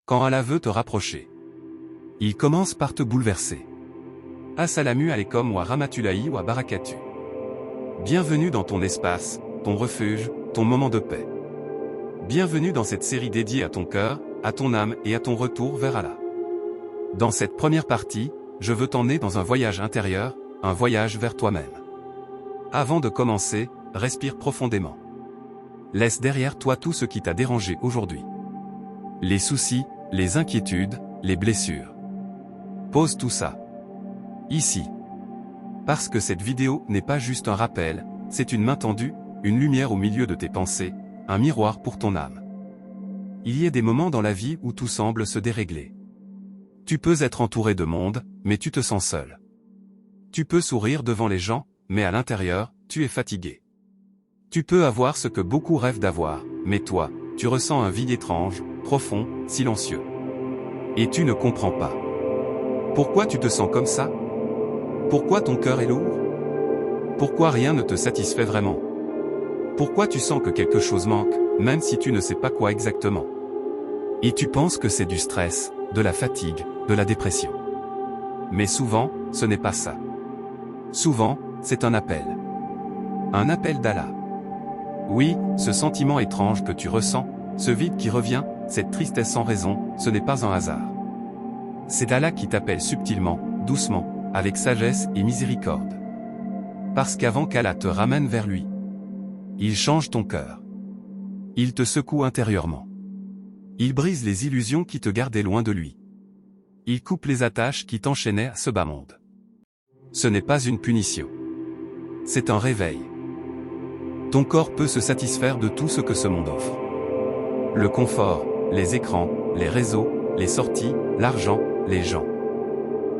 Quand Allah veut te rapprocher, il commence par te bouleverser. Assalamu alaikum wa rahmatullahi wa barakatuh. Bienvenue dans ton espace, ton refuge, ton moment de paix. Bienvenue dans cette série dédiée à ton cœur, à ton âme et à ton retour vers Allah. Dans cette première partie, je veux t'emmener dans un voyage intérieur, un voyage vers toi-même. Avant de commencer, respire profondément. Laisse derrière toi tout ce qui t'a dérangé aujourd'hui. Les soucis, les inquiétudes, les blessures. Pose tout ça ici. Parce que cette vidéo n'est pas juste un rappel, c'est une main tendue, une lumière au milieu de tes pensées, un miroir pour ton âme. Il y a des moments dans la vie où tout semble se dérégler. Tu peux être entouré de monde, mais tu te sens seul. Tu peux sourire devant les gens, mais à l'intérieur, tu es fatigué. Tu peux avoir ce que beaucoup rêvent d'avoir, mais toi, tu ressens un vide étrange, profond, silencieux. Et tu ne comprends pas. Pourquoi tu te sens comme ça? Pourquoi ton cœur est lourd? Pourquoi rien ne te satisfait vraiment? Pourquoi tu sens que quelque chose manque, même si tu ne sais pas quoi exactement? Et tu penses que c'est du stress, de la fatigue, de la dépression. Mais souvent, ce n'est pas ça. Souvent, c'est un appel. Un appel d'Allah. Oui, ce sentiment étrange que tu ressens, ce vide qui revient, cette tristesse sans raison, ce n'est pas un hasard. C'est Allah qui t'appelle subtilement, doucement, avec sagesse et miséricorde. Parce qu'avant qu'Allah te ramène vers lui, il change ton cœur. Il te secoue intérieurement. Il brise les illusions qui te gardaient loin de lui. Il coupe les attaches qui t'enchaînaient à ce bas monde. Ce n'est pas une punition. C'est un réveil. Ton corps peut se satisfaire de tout ce que ce monde offre. Le confort, les écrans, les réseaux, les sorties, l'argent, les gens.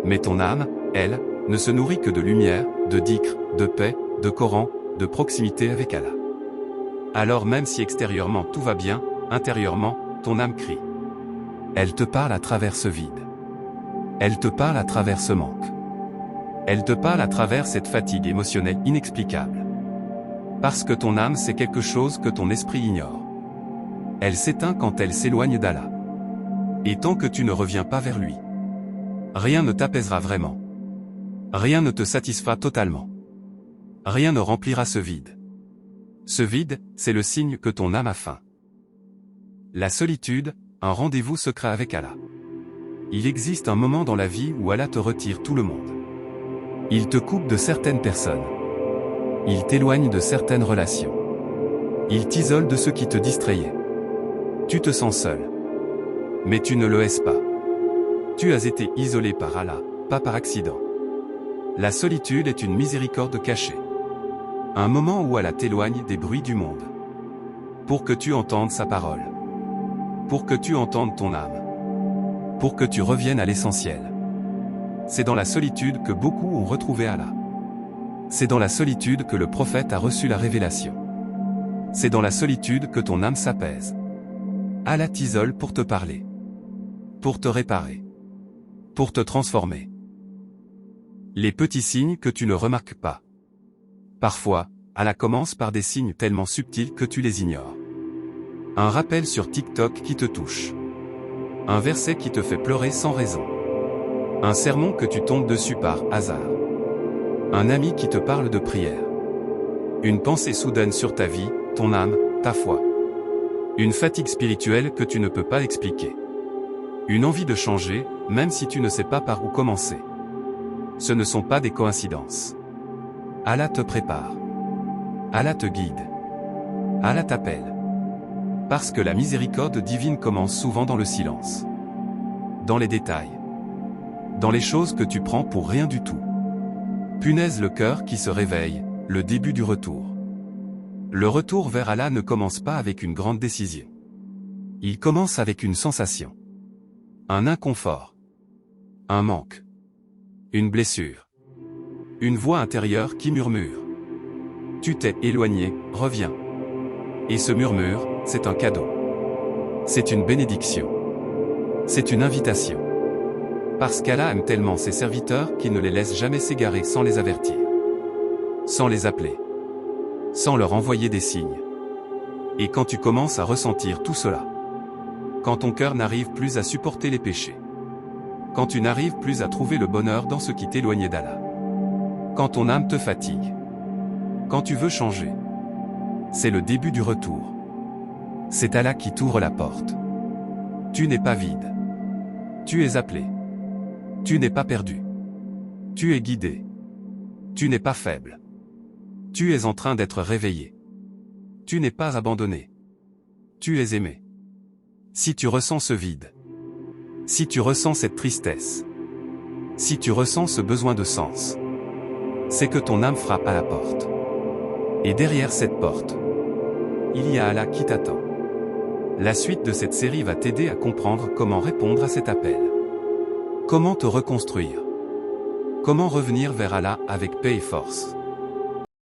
Mais ton âme, elle, ne se nourrit que de lumière, de dhikr, de paix, de Coran, de proximité avec Allah. Alors même si extérieurement tout va bien, intérieurement, ton âme crie. Elle te parle à travers ce vide. Elle te parle à travers ce manque. Elle te parle à travers cette fatigue émotionnelle inexplicable. Parce que ton âme c'est quelque chose que ton esprit ignore. Elle s'éteint quand elle s'éloigne d'Allah. Et tant que tu ne reviens pas vers lui, rien ne t'apaisera vraiment. Rien ne te satisfera totalement. Rien ne remplira ce vide. Ce vide, c'est le signe que ton âme a faim. La solitude, un rendez-vous secret avec Allah. Il existe un moment dans la vie où Allah te retire tout le monde. Il te coupe de certaines personnes. Il t'éloigne de certaines relations. Il t'isole de ceux qui te distrayaient. Tu te sens seul. Mais tu ne le es pas. Tu as été isolé par Allah, pas par accident. La solitude est une miséricorde cachée. Un moment où Allah t'éloigne des bruits du monde. Pour que tu entendes sa parole. Pour que tu entendes ton âme. Pour que tu reviennes à l'essentiel. C'est dans la solitude que beaucoup ont retrouvé Allah. C'est dans la solitude que le prophète a reçu la révélation. C'est dans la solitude que ton âme s'apaise. Allah t'isole pour te parler. Pour te réparer. Pour te transformer. Les petits signes que tu ne remarques pas. Parfois, Allah commence par des signes tellement subtils que tu les ignores. Un rappel sur TikTok qui te touche. Un verset qui te fait pleurer sans raison. Un sermon que tu tombes dessus par hasard. Un ami qui te parle de prière. Une pensée soudaine sur ta vie, ton âme, ta foi. Une fatigue spirituelle que tu ne peux pas expliquer. Une envie de changer, même si tu ne sais pas par où commencer. Ce ne sont pas des coïncidences. Allah te prépare. Allah te guide. Allah t'appelle. Parce que la miséricorde divine commence souvent dans le silence. Dans les détails. Dans les choses que tu prends pour rien du tout. Punaise le cœur qui se réveille, le début du retour. Le retour vers Allah ne commence pas avec une grande décision. Il commence avec une sensation. Un inconfort. Un manque. Une blessure. Une voix intérieure qui murmure. Tu t'es éloigné, reviens. Et ce murmure, c'est un cadeau. C'est une bénédiction. C'est une invitation. Parce qu'Allah aime tellement ses serviteurs qu'il ne les laisse jamais s'égarer sans les avertir. Sans les appeler. Sans leur envoyer des signes. Et quand tu commences à ressentir tout cela, Quand ton cœur n'arrive plus à supporter les péchés. Quand tu n'arrives plus à trouver le bonheur dans ce qui t'éloignait d'Allah. Quand ton âme te fatigue. Quand tu veux changer. C'est le début du retour. C'est Allah qui t'ouvre la porte. Tu n'es pas vide. Tu es appelé. Tu n'es pas perdu. Tu es guidé. Tu n'es pas faible. Tu es en train d'être réveillé. Tu n'es pas abandonné. Tu es aimé. Si tu ressens ce vide, si tu ressens cette tristesse, si tu ressens ce besoin de sens, c'est que ton âme frappe à la porte. Et derrière cette porte, il y a Allah qui t'attend. La suite de cette série va t'aider à comprendre comment répondre à cet appel. Comment te reconstruire. Comment revenir vers Allah avec paix et force.